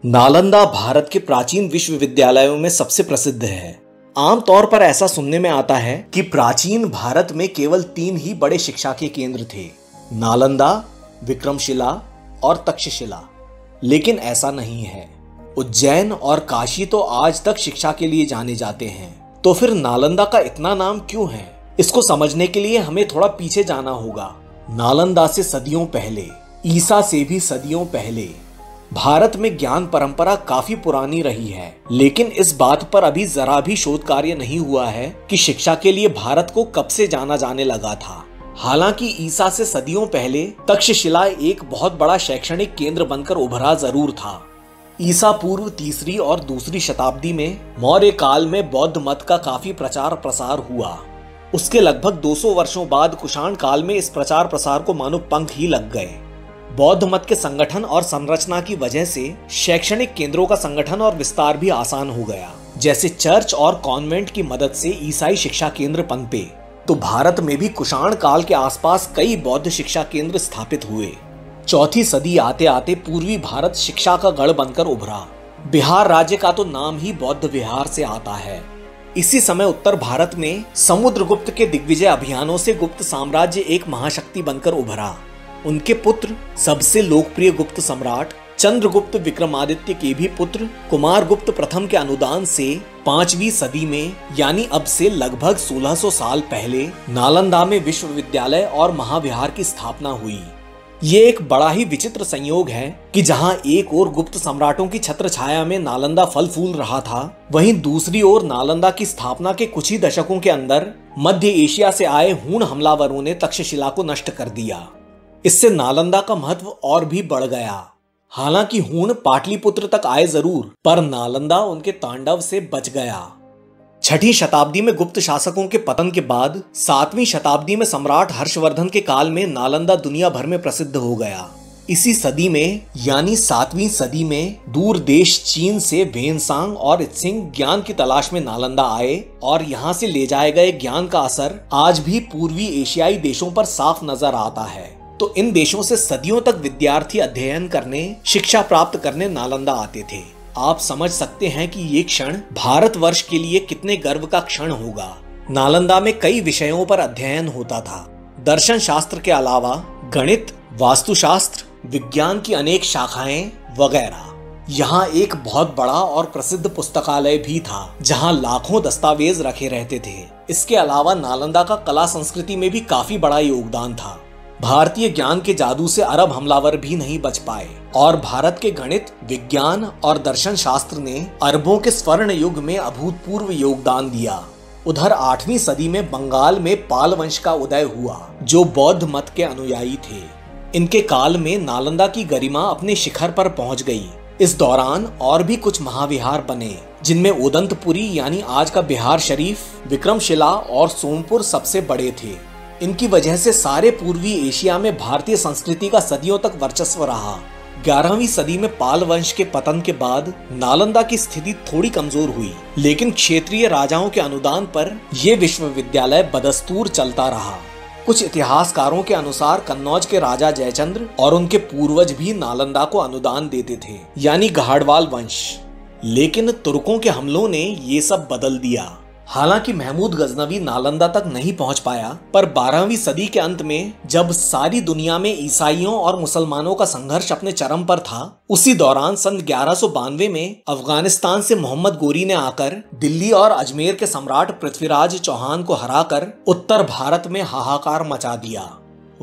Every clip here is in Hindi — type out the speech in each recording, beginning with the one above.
नालंदा भारत के प्राचीन विश्वविद्यालयों में सबसे प्रसिद्ध है। आमतौर पर ऐसा सुनने में आता है कि प्राचीन भारत में केवल 3 ही बड़े शिक्षा के केंद्र थे, नालंदा, विक्रमशिला और तक्षशिला। लेकिन ऐसा नहीं है। उज्जैन और काशी तो आज तक शिक्षा के लिए जाने जाते हैं। तो फिर नालंदा का इतना नाम क्यों है? इसको समझने के लिए हमें थोड़ा पीछे जाना होगा। नालंदा से सदियों पहले, ईसा से भी सदियों पहले भारत में ज्ञान परंपरा काफी पुरानी रही है। लेकिन इस बात पर अभी जरा भी शोध कार्य नहीं हुआ है कि शिक्षा के लिए भारत को कब से जाना जाने लगा था। हालांकि ईसा से सदियों पहले तक्षशिला एक बहुत बड़ा शैक्षणिक केंद्र बनकर उभरा जरूर था। ईसा पूर्व 3री और 2री शताब्दी में मौर्य काल में बौद्ध मत का काफी प्रचार प्रसार हुआ। उसके लगभग 200 वर्षों बाद कुषाण काल में इस प्रचार प्रसार को मानो पंख ही लग गए। बौद्ध मत के संगठन और संरचना की वजह से शैक्षणिक केंद्रों का संगठन और विस्तार भी आसान हो गया। जैसे चर्च और कॉन्वेंट की मदद से ईसाई शिक्षा केंद्र पनपे, तो भारत में भी कुषाण काल के आसपास कई बौद्ध शिक्षा केंद्र स्थापित हुए। 4वीं सदी आते आते पूर्वी भारत शिक्षा का गढ़ बनकर उभरा। बिहार राज्य का तो नाम ही बौद्ध विहार से आता है। इसी समय उत्तर भारत में समुद्रगुप्त के दिग्विजय अभियानों से गुप्त साम्राज्य एक महाशक्ति बनकर उभरा। उनके पुत्र, सबसे लोकप्रिय गुप्त सम्राट चंद्रगुप्त विक्रमादित्य के भी पुत्र कुमारगुप्त प्रथम के अनुदान से 5वीं सदी में, यानी अब से लगभग 1600 साल पहले, नालंदा में विश्वविद्यालय और महाविहार की स्थापना हुई। ये एक बड़ा ही विचित्र संयोग है कि जहां एक ओर गुप्त सम्राटों की छत्र छाया में नालंदा फल फूल रहा था, वहीं दूसरी ओर नालंदा की स्थापना के कुछ ही दशकों के अंदर मध्य एशिया से आए हूण हमलावरों ने तक्षशिला को नष्ट कर दिया। इससे नालंदा का महत्व और भी बढ़ गया। हालांकि हूण पाटलिपुत्र तक आए जरूर, पर नालंदा उनके तांडव से बच गया। 6ठी शताब्दी में गुप्त शासकों के पतन के बाद 7वीं शताब्दी में सम्राट हर्षवर्धन के काल में नालंदा दुनिया भर में प्रसिद्ध हो गया। इसी सदी में, यानी 7वीं सदी में, दूर देश चीन से वेनसांग और इत्सिंग ज्ञान की तलाश में नालंदा आए और यहाँ से ले जाए गए ज्ञान का असर आज भी पूर्वी एशियाई देशों पर साफ नजर आता है। तो इन देशों से सदियों तक विद्यार्थी अध्ययन करने, शिक्षा प्राप्त करने नालंदा आते थे। आप समझ सकते हैं कि ये क्षण भारतवर्ष के लिए कितने गर्व का क्षण होगा। नालंदा में कई विषयों पर अध्ययन होता था। दर्शन शास्त्र के अलावा गणित, वास्तुशास्त्र, विज्ञान की अनेक शाखाएं वगैरह। यहाँ एक बहुत बड़ा और प्रसिद्ध पुस्तकालय भी था, जहाँ लाखों दस्तावेज रखे रहते थे। इसके अलावा नालंदा का कला संस्कृति में भी काफी बड़ा योगदान था। भारतीय ज्ञान के जादू से अरब हमलावर भी नहीं बच पाए और भारत के गणित, विज्ञान और दर्शन शास्त्र ने अरबों के स्वर्ण युग में अभूतपूर्व योगदान दिया। उधर 8वीं सदी में बंगाल में पाल वंश का उदय हुआ, जो बौद्ध मत के अनुयायी थे। इनके काल में नालंदा की गरिमा अपने शिखर पर पहुंच गई। इस दौरान और भी कुछ महाविहार बने, जिनमें उदंतपुरी यानी आज का बिहार शरीफ, विक्रमशिला और सोमपुर सबसे बड़े थे। इनकी वजह से सारे पूर्वी एशिया में भारतीय संस्कृति का सदियों तक वर्चस्व रहा। 11वीं सदी में पाल वंश के पतन के बाद नालंदा की स्थिति थोड़ी कमजोर हुई, लेकिन क्षेत्रीय राजाओं के अनुदान पर यह विश्वविद्यालय बदस्तूर चलता रहा। कुछ इतिहासकारों के अनुसार कन्नौज के राजा जयचंद्र और उनके पूर्वज भी नालंदा को अनुदान देते थे, यानी गढ़वाल वंश। लेकिन तुर्कों के हमलों ने ये सब बदल दिया। हालांकि महमूद गजनवी नालंदा तक नहीं पहुंच पाया, पर 12वीं सदी के अंत में, जब सारी दुनिया में ईसाइयों और मुसलमानों का संघर्ष अपने चरम पर था, उसी दौरान सन 1192 में अफगानिस्तान से मोहम्मद गोरी ने आकर दिल्ली और अजमेर के सम्राट पृथ्वीराज चौहान को हराकर उत्तर भारत में हाहाकार मचा दिया।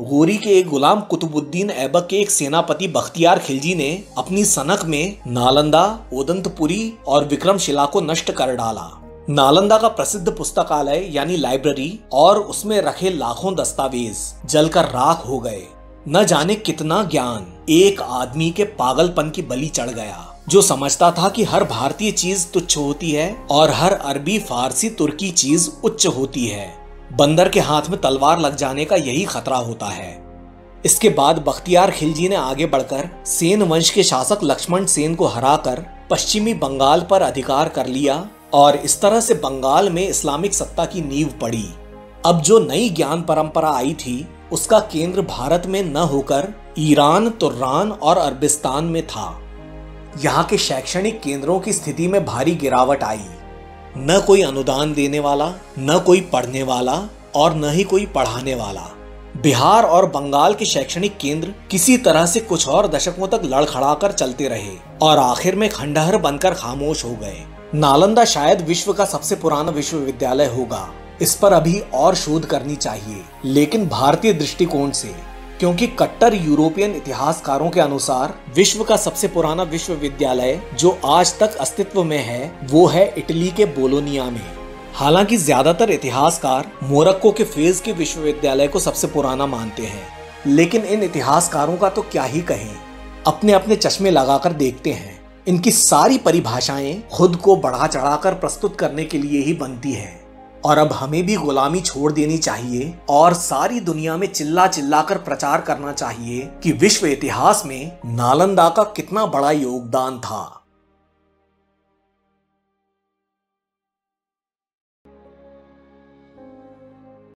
गोरी के एक गुलाम कुतुबुद्दीन ऐबक के एक सेनापति बख्तियार खिलजी ने अपनी सनक में नालंदा, उदंतपुरी और विक्रमशिला को नष्ट कर डाला। नालंदा का प्रसिद्ध पुस्तकालय यानी लाइब्रेरी और उसमें रखे लाखों दस्तावेज जलकर राख हो गए। न जाने कितना ज्ञान एक आदमी के पागलपन की बलि चढ़ गया, जो समझता था कि हर भारतीय चीज तुच्छ होती है और हर अरबी, फारसी, तुर्की चीज उच्च होती है। बंदर के हाथ में तलवार लग जाने का यही खतरा होता है। इसके बाद बख्तियार खिलजी ने आगे बढ़कर सेन वंश के शासक लक्ष्मण सेन को हराकर पश्चिमी बंगाल पर अधिकार कर लिया और इस तरह से बंगाल में इस्लामिक सत्ता की नींव पड़ी। अब जो नई ज्ञान परंपरा आई थी, उसका केंद्र भारत में न होकर ईरान, तुर्रान और अरबिस्तान में था। यहाँ के शैक्षणिक केंद्रों की स्थिति में भारी गिरावट आई। न कोई अनुदान देने वाला, न कोई पढ़ने वाला और न ही कोई पढ़ाने वाला। बिहार और बंगाल के शैक्षणिक केंद्र किसी तरह से कुछ और दशकों तक लड़खड़ाकर चलते रहे और आखिर में खंडहर बनकर खामोश हो गए। नालंदा शायद विश्व का सबसे पुराना विश्वविद्यालय होगा। इस पर अभी और शोध करनी चाहिए, लेकिन भारतीय दृष्टिकोण से, क्योंकि कट्टर यूरोपियन इतिहासकारों के अनुसार विश्व का सबसे पुराना विश्वविद्यालय जो आज तक अस्तित्व में है वो है इटली के बोलोनिया में। हालांकि ज्यादातर इतिहासकार मोरक्को के फेज के विश्वविद्यालय को सबसे पुराना मानते हैं, लेकिन इन इतिहासकारों का तो क्या ही कहें, अपने अपने चश्मे लगाकर देखते हैं। इनकी सारी परिभाषाएं खुद को बढ़ा चढ़ाकर प्रस्तुत करने के लिए ही बनती है। और अब हमें भी गुलामी छोड़ देनी चाहिए और सारी दुनिया में चिल्ला चिल्ला कर प्रचार करना चाहिए कि विश्व इतिहास में नालंदा का कितना बड़ा योगदान था।